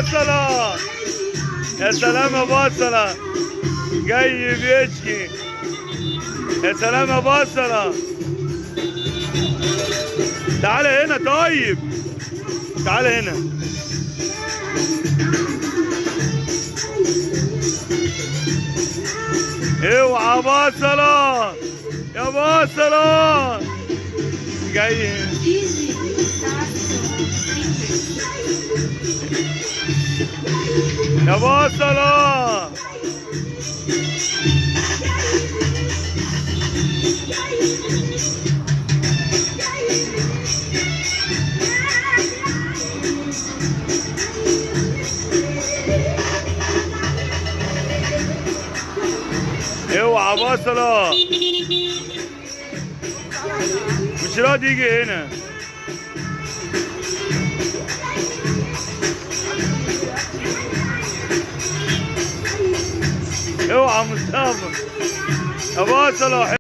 بصلة. يا سلام يا بصلة، جاي بيشكي. يا سلام يا بصلة، تعالى هنا. طيب تعالى هنا. اوعى بصلة يا بصلة، جاي يا بصلة. اوعى بصلة، مش راضي يجي هنا. اوعى مصطفى يا بصلة.